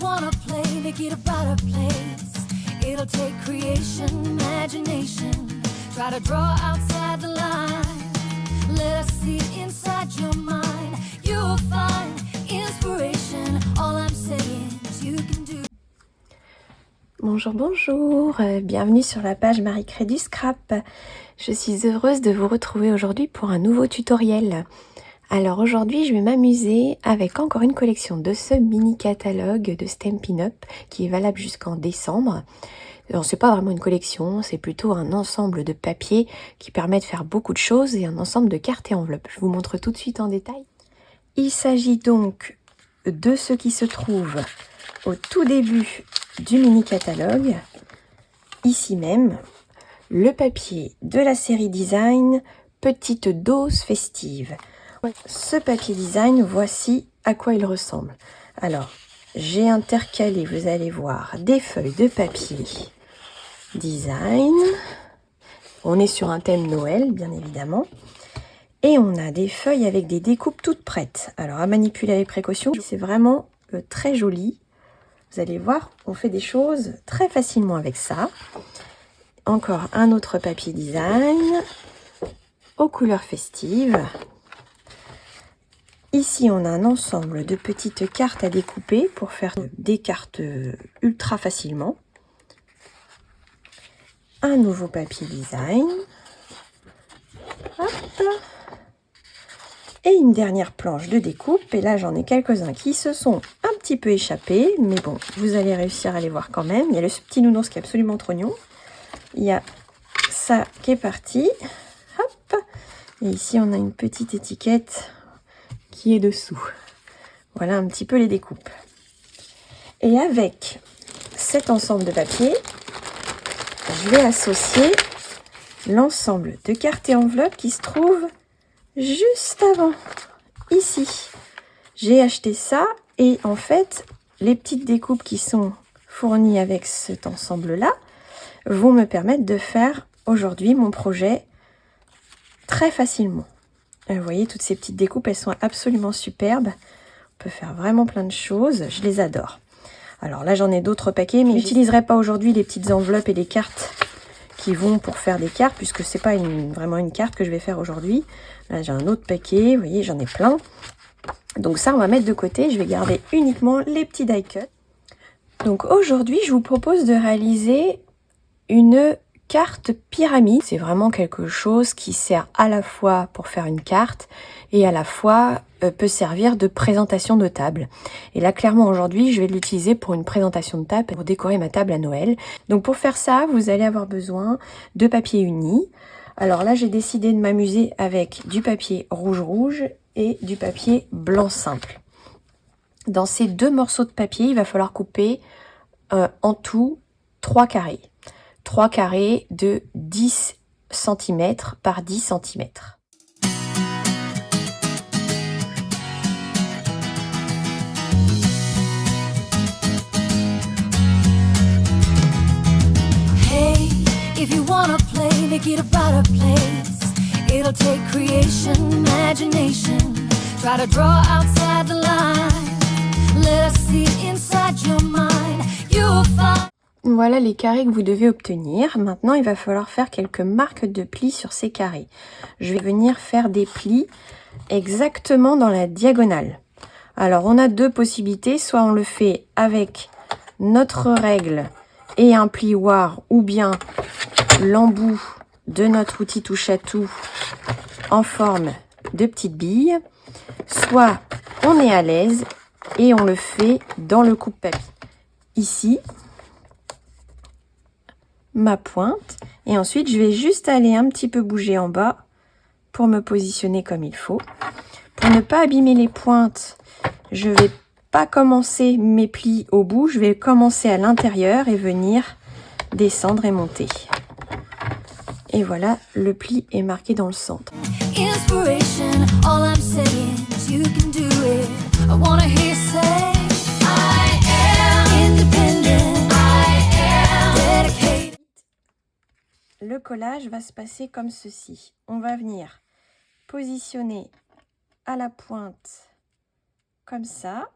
wanna play, make it about a place. It'll take creation, imagination. Try to draw outside the line. Let us see inside your mind. You'll find inspiration. All I'm saying is you can do. Bonjour, bonjour, bienvenue sur la page Marie Crée du Scrap. Je suis heureuse de vous retrouver aujourd'hui pour un nouveau tutoriel. Alors aujourd'hui je vais m'amuser avec encore une collection de ce mini catalogue de Stampin' Up qui est valable jusqu'en décembre. Alors c'est pas vraiment une collection, c'est plutôt un ensemble de papiers qui permet de faire beaucoup de choses et un ensemble de cartes et enveloppes. Je vous montre tout de suite en détail. Il s'agit donc de ce qui se trouve au tout début du mini catalogue, ici même, le papier de la série Design Petite dose festive. Ce papier design, voici à quoi il ressemble. Alors, j'ai intercalé, vous allez voir, des feuilles de papier design. On est sur un thème Noël, bien évidemment. Et on a des feuilles avec des découpes toutes prêtes. Alors, à manipuler avec précaution, c'est vraiment très joli. Vous allez voir, on fait des choses très facilement avec ça. Encore un autre papier design aux couleurs festives. Ici, on a un ensemble de petites cartes à découper pour faire des cartes ultra facilement. Un nouveau papier design. Hop. Et une dernière planche de découpe. Et là, j'en ai quelques-uns qui se sont un petit peu échappés. Mais bon, vous allez réussir à les voir quand même. Il y a le petit nounours qui est absolument trop mignon. Il y a ça qui est parti. Hop. Et ici, on a une petite étiquette qui est dessous. Voilà un petit peu les découpes. Et avec cet ensemble de papier, je vais associer l'ensemble de cartes et enveloppes qui se trouvent juste avant, ici. J'ai acheté ça et en fait, les petites découpes qui sont fournies avec cet ensemble-là vont me permettre de faire aujourd'hui mon projet très facilement. Vous voyez, toutes ces petites découpes, elles sont absolument superbes. On peut faire vraiment plein de choses. Je les adore. Alors là, j'en ai d'autres paquets, mais je n'utiliserai pas aujourd'hui les petites enveloppes et les cartes qui vont pour faire des cartes, puisque c'est pas vraiment une carte que je vais faire aujourd'hui. Là, j'ai un autre paquet. Vous voyez, j'en ai plein. Donc ça, on va mettre de côté. Je vais garder uniquement les petits die cuts. Donc aujourd'hui, je vous propose de réaliser une carte pyramide. C'est vraiment quelque chose qui sert à la fois pour faire une carte et à la fois peut servir de présentation de table. Et là, clairement, aujourd'hui, je vais l'utiliser pour une présentation de table pour décorer ma table à Noël. Donc pour faire ça, vous allez avoir besoin de papier uni. Alors là, j'ai décidé de m'amuser avec du papier rouge et du papier blanc simple. Dans ces deux morceaux de papier, il va falloir couper en tout 3 carrés. 3 carrés de 10 cm par 10 cm. Hey, if you wanna play, make it about a place. It'll take creation, imagination. Try to draw outside the line. Let us see inside your mind. You'll find. Voilà les carrés que vous devez obtenir. Maintenant, il va falloir faire quelques marques de plis sur ces carrés. Je vais venir faire des plis exactement dans la diagonale. Alors, on a deux possibilités. Soit on le fait avec notre règle et un plioir, ou bien l'embout de notre outil touche à tout en forme de petites billes. Soit on est à l'aise et on le fait dans le coupe-papier. Ici, ma pointe, et ensuite je vais juste aller un petit peu bouger en bas pour me positionner comme il faut. Pour ne pas abîmer les pointes, je vais pas commencer mes plis au bout, je vais commencer à l'intérieur et venir descendre et monter. Et voilà, le pli est marqué dans le centre. Inspiration, all I'm saying is you can do it. I wanna hear you say, I am independent, I am dedicated. Le collage va se passer comme ceci. On va venir positionner à la pointe comme ça.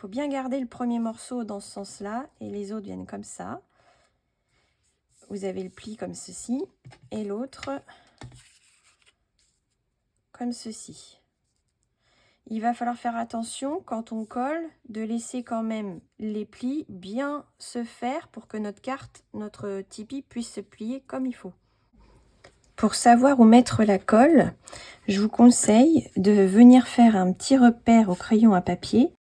faut bien garder le premier morceau dans ce sens-là et les autres viennent comme ça. Vous avez le pli comme ceci et l'autre comme ceci. Il va falloir faire attention quand on colle de laisser quand même les plis bien se faire pour que notre carte, notre tipi puisse se plier comme il faut. Pour savoir où mettre la colle, je vous conseille de venir faire un petit repère au crayon à papier.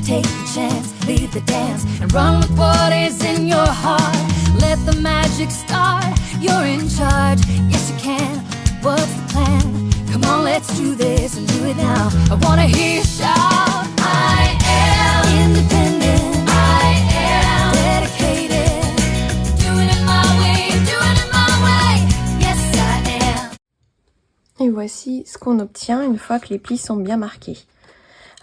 Take the chance, lead the dance, and run with what is in your heart. Let the magic start, you're in charge, yes you can. What's the plan? Come on, let's do this and do it now. I wanna hear you shout, I am independent, I am dedicated, doing it my way, doing it my way, yes I am. Et voici ce qu'on obtient une fois que les plis sont bien marqués.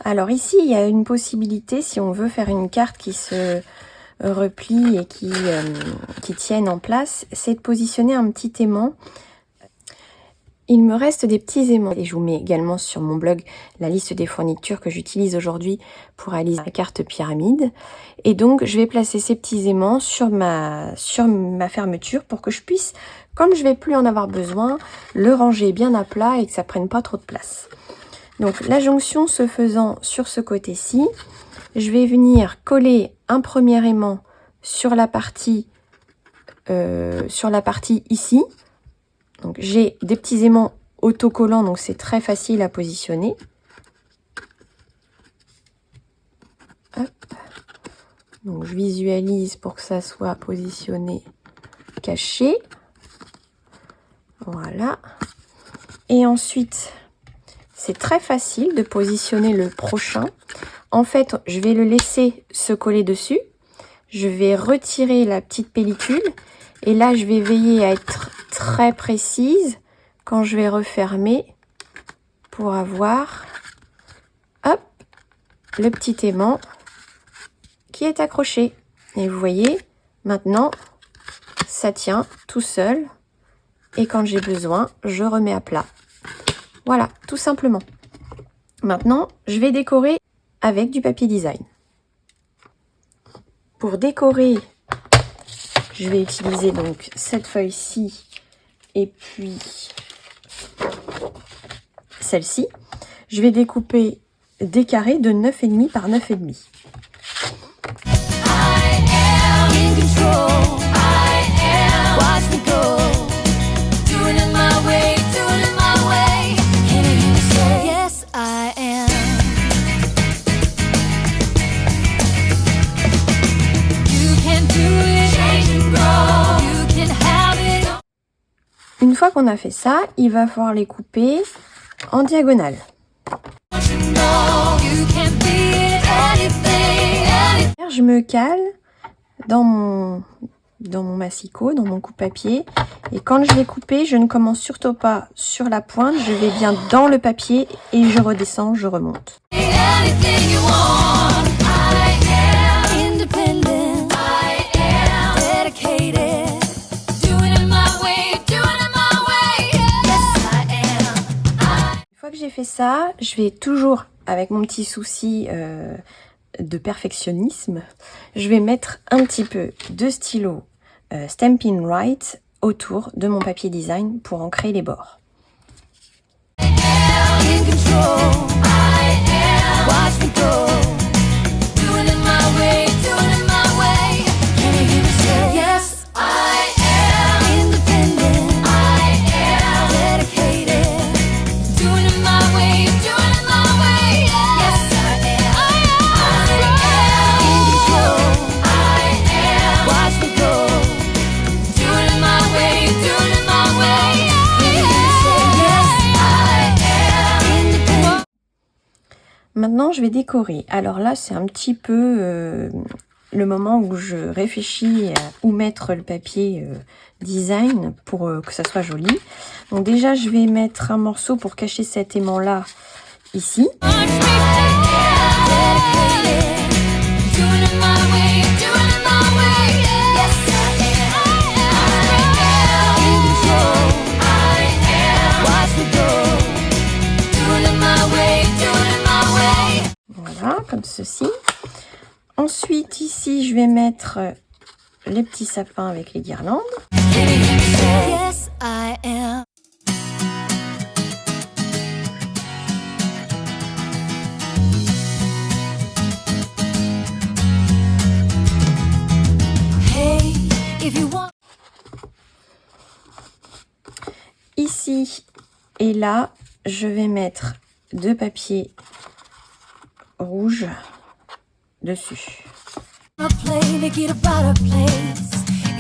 Alors ici, il y a une possibilité, si on veut faire une carte qui se replie et qui tienne en place, c'est de positionner un petit aimant. Il me reste des petits aimants et je vous mets également sur mon blog la liste des fournitures que j'utilise aujourd'hui pour réaliser la carte pyramide. Et donc, je vais placer ces petits aimants sur ma fermeture pour que je puisse, comme je ne vais plus en avoir besoin, le ranger bien à plat et que ça ne prenne pas trop de place. Donc la jonction se faisant sur ce côté-ci, je vais venir coller un premier aimant sur la partie ici. Donc j'ai des petits aimants autocollants, donc c'est très facile à positionner. Hop. Donc je visualise pour que ça soit positionné caché. Voilà. Et ensuite, c'est très facile de positionner le prochain. En fait, je vais le laisser se coller dessus. Je vais retirer la petite pellicule. Et là, je vais veiller à être très précise quand je vais refermer pour avoir, hop, le petit aimant qui est accroché. Et vous voyez, maintenant, ça tient tout seul. Et quand j'ai besoin, je remets à plat. Voilà, tout simplement. Maintenant, je vais décorer avec du papier design. Pour décorer, je vais utiliser donc cette feuille-ci et puis celle-ci. Je vais découper des carrés de 9,5 par 9,5. Une fois qu'on a fait ça, il va falloir les couper en diagonale. Je me cale dans mon massicot, dans mon coupe-papier. Et quand je vais couper, je ne commence surtout pas sur la pointe. Je vais bien dans le papier et je redescends, je remonte. Que j'ai fait ça, je vais toujours, avec mon petit souci de perfectionnisme, je vais mettre un petit peu de stylo Stampin' Write autour de mon papier design pour ancrer les bords. Maintenant, je vais décorer. Alors là, c'est un petit peu le moment où je réfléchis à où mettre le papier design pour que ça soit joli. Donc déjà, je vais mettre un morceau pour cacher cet aimant-là ici. Voilà, comme ceci. Ensuite, ici, je vais mettre les petits sapins avec les guirlandes. Yes, I am. Hey, if you want. Ici et là, je vais mettre 2 papiers rouges dessus. Play, make it a better place.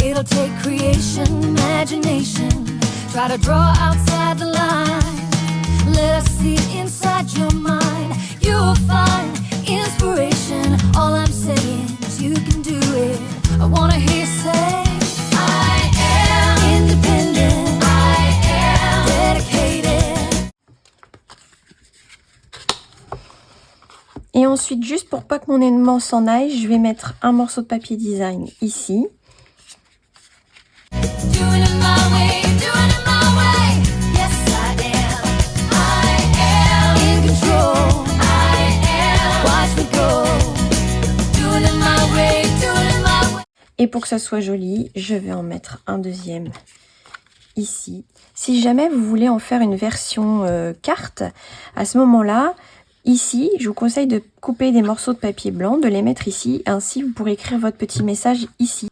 It'll take creation, imagination. Try to draw outside the line. Let us see inside your mind. You'll find inspiration. All I'm saying is you can do it. I wanna hear you say, I am independent. I am dedicated. Et ensuite, juste pour pas que mon aimant s'en aille, je vais mettre un morceau de papier design ici. Doing it my way, doing it my way. Yes, I am. I am in control. I am. Watch me go. Doing it my way, doing it my way. Et pour que ça soit joli, je vais en mettre un deuxième ici. Si jamais vous voulez en faire une version carte, à ce moment-là, ici, je vous conseille de couper des morceaux de papier blanc, de les mettre ici. Ainsi, vous pourrez écrire votre petit message ici.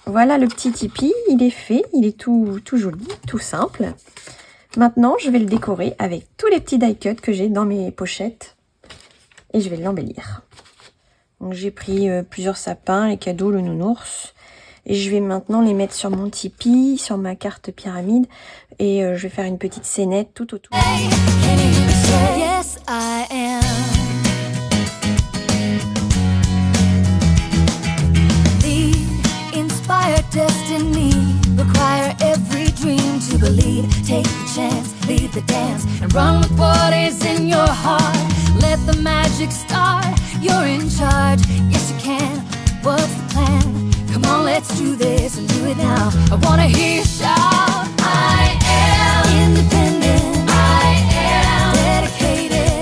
Voilà le petit Tipeee, il est fait, il est tout joli, tout simple. Maintenant, je vais le décorer avec tous les petits die cuts que j'ai dans mes pochettes. Et je vais l'embellir. Donc j'ai pris plusieurs sapins, les cadeaux, le nounours. Et je vais maintenant les mettre sur mon Tipeee, sur ma carte pyramide. Et je vais faire une petite scénette tout autour. Can you hear me say, yes, I am. Inspire destiny, require every dream to believe. Take the chance, lead the dance, and run with what is in your heart. Let the magic start, you're in charge. Yes, you can. What's the plan? Come on, let's do this and do it now. I wanna hear you shout, I am independent. I am dedicated.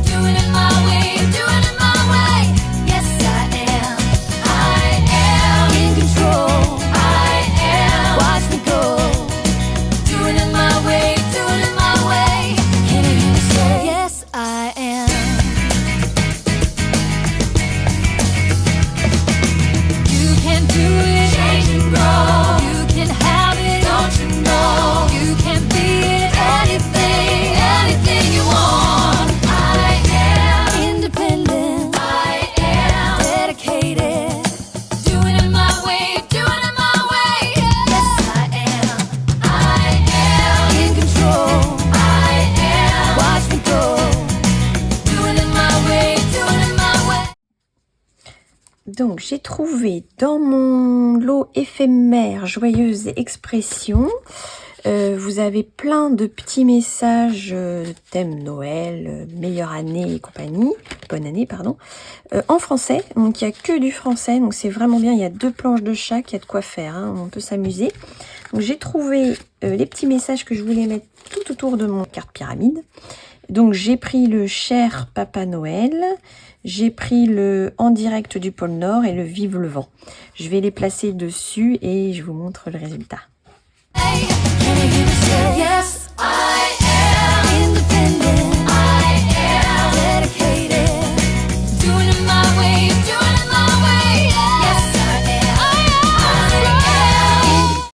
Doing it my way, doing it my way. Yes, I am. I am in control. I am. Watch me go. Doing it my way, doing it my way. Can you hear me say, yes, I am. You can do it, change and grow. You can have it, don't you know? You can be it, anything, anything you want. I am independent. I am dedicated. Doing it my way, doing it my way. Yes, I am. I am in control. I am. Watch me go. Doing it my way, doing it my way. Donc j'ai trouvé dans mon lot éphémère Joyeuse Expression, vous avez plein de petits messages thème Noël, meilleure année et compagnie, bonne année pardon, en français. Donc il n'y a que du français, donc c'est vraiment bien, il y a 2 planches de chaque, il y a de quoi faire, hein, on peut s'amuser. Donc j'ai trouvé les petits messages que je voulais mettre tout autour de mon carte pyramide. Donc j'ai pris le cher Papa Noël, j'ai pris le en direct du pôle Nord et le vive le vent. Je vais les placer dessus et je vous montre le résultat. Can you hear me say, yes, I am independent. I am dedicated. Doing it my way, doing it my way. Yes, I am. I am.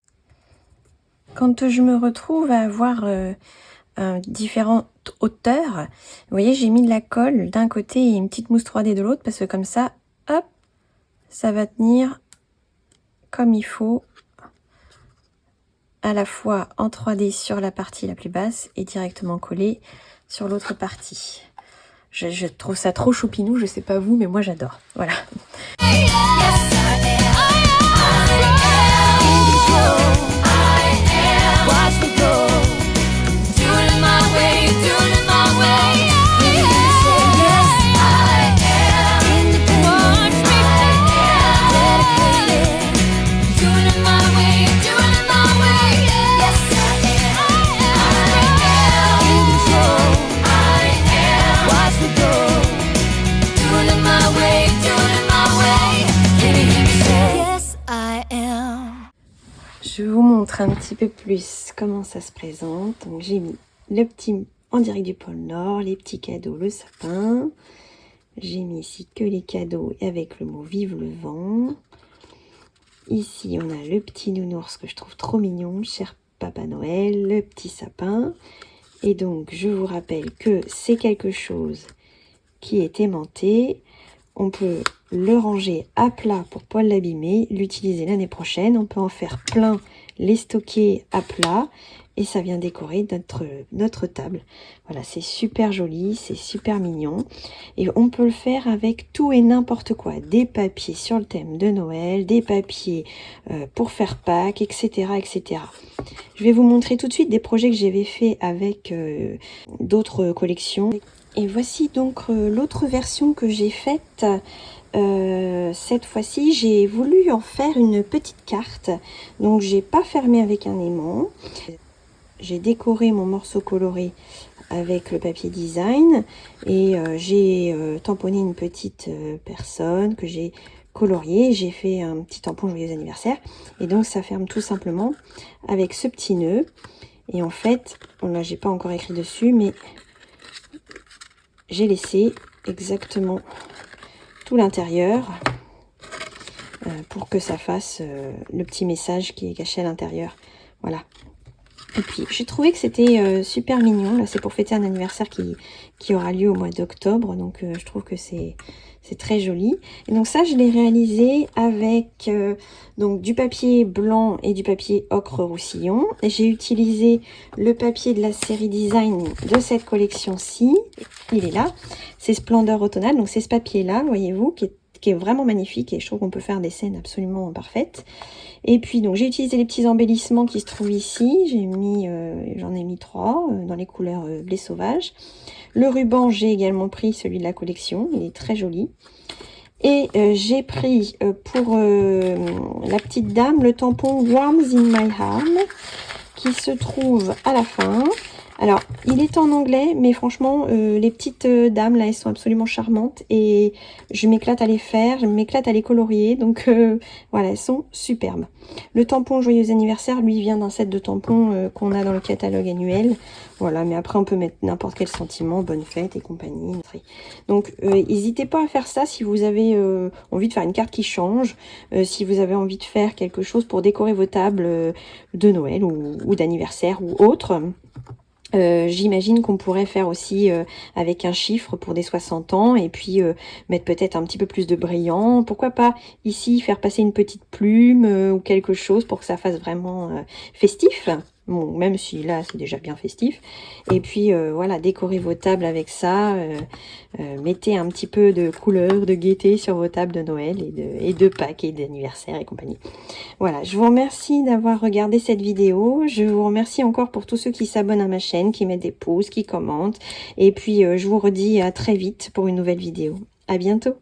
Quand je me retrouve à avoir différentes hauteurs, vous voyez, j'ai mis de la colle d'un côté et une petite mousse 3D de l'autre parce que comme ça, hop, ça va tenir comme il faut, à la fois en 3D sur la partie la plus basse et directement collé sur l'autre partie. Je trouve ça trop choupinou, je sais pas vous, mais moi j'adore. Voilà. Je vous montre un petit peu plus comment ça se présente. Donc j'ai mis le petit en direct du pôle Nord, les petits cadeaux, le sapin. J'ai mis ici que les cadeaux avec le mot vive le vent. Ici on a le petit nounours que je trouve trop mignon, cher Papa Noël, le petit sapin. Et donc je vous rappelle que c'est quelque chose qui est aimanté. On peut le ranger à plat pour pas l'abîmer, l'utiliser l'année prochaine. On peut en faire plein, les stocker à plat et ça vient décorer notre table. Voilà, c'est super joli, c'est super mignon. Et on peut le faire avec tout et n'importe quoi. Des papiers sur le thème de Noël, des papiers pour faire Pâques, etc., etc. Je vais vous montrer tout de suite des projets que j'avais fait avec d'autres collections. Et voici donc l'autre version que j'ai faite. Cette fois-ci, j'ai voulu en faire une petite carte. Donc, j'ai pas fermé avec un aimant. J'ai décoré mon morceau coloré avec le papier design. Et j'ai tamponné une petite personne que j'ai coloriée. J'ai fait un petit tampon joyeux anniversaire. Et donc, ça ferme tout simplement avec ce petit nœud. Et en fait, bon, là, j'ai pas encore écrit dessus, mais j'ai laissé exactement tout l'intérieur pour que ça fasse le petit message qui est caché à l'intérieur. Voilà. Et puis j'ai trouvé que c'était super mignon. Là c'est pour fêter un anniversaire qui aura lieu au mois d'octobre. Donc je trouve que c'est très joli. Et donc ça je l'ai réalisé avec donc du papier blanc et du papier ocre roussillon. Et j'ai utilisé le papier de la série design de cette collection-ci. Il est là. C'est Splendeur automnale. Donc c'est ce papier-là, voyez-vous, qui est vraiment magnifique. Et je trouve qu'on peut faire des scènes absolument parfaites. Et puis donc j'ai utilisé les petits embellissements qui se trouvent ici. J'en ai mis 3 dans les couleurs blé sauvage. Le ruban, j'ai également pris celui de la collection. Il est très joli. Et j'ai pris pour la petite dame le tampon Warms in My Arm qui se trouve à la fin. Alors, il est en anglais, mais franchement, les petites dames, là, elles sont absolument charmantes. Et je m'éclate à les faire, je m'éclate à les colorier. Donc, voilà, elles sont superbes. Le tampon Joyeux anniversaire, lui, vient d'un set de tampons qu'on a dans le catalogue annuel. Voilà, mais après, on peut mettre n'importe quel sentiment, bonne fête et compagnie. Donc, n'hésitez pas à faire ça si vous avez envie de faire une carte qui change. Si vous avez envie de faire quelque chose pour décorer vos tables de Noël ou d'anniversaire ou autre. J'imagine qu'on pourrait faire aussi avec un chiffre pour des 60 ans et puis mettre peut-être un petit peu plus de brillant. Pourquoi pas ici faire passer une petite plume ou quelque chose pour que ça fasse vraiment festif. Bon, même si là c'est déjà bien festif. Et puis voilà, décorez vos tables avec ça. Mettez un petit peu de couleur, de gaieté sur vos tables de Noël et de Pâques et d'anniversaire et compagnie. Voilà, je vous remercie d'avoir regardé cette vidéo. Je vous remercie encore pour tous ceux qui s'abonnent à ma chaîne, qui mettent des pouces, qui commentent. Et puis je vous redis à très vite pour une nouvelle vidéo. À bientôt.